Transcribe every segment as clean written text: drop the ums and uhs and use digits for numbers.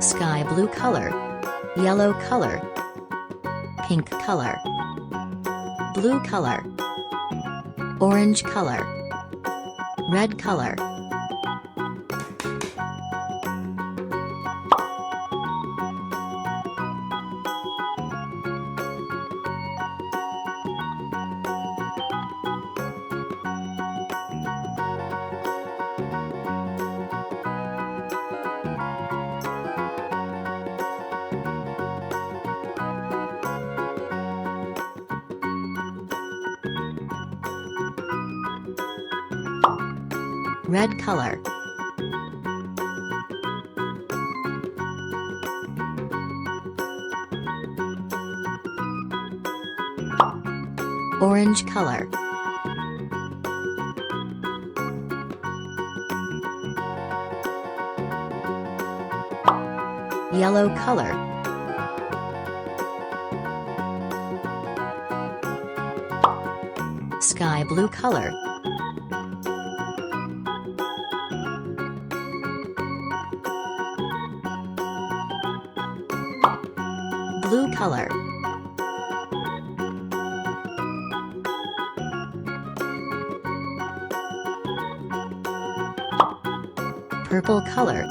sky blue color, yellow color, pink color, blue color, orange color, red color. Red color, orange color, yellow color, sky blue color, blue color, purple color,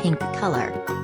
pink color.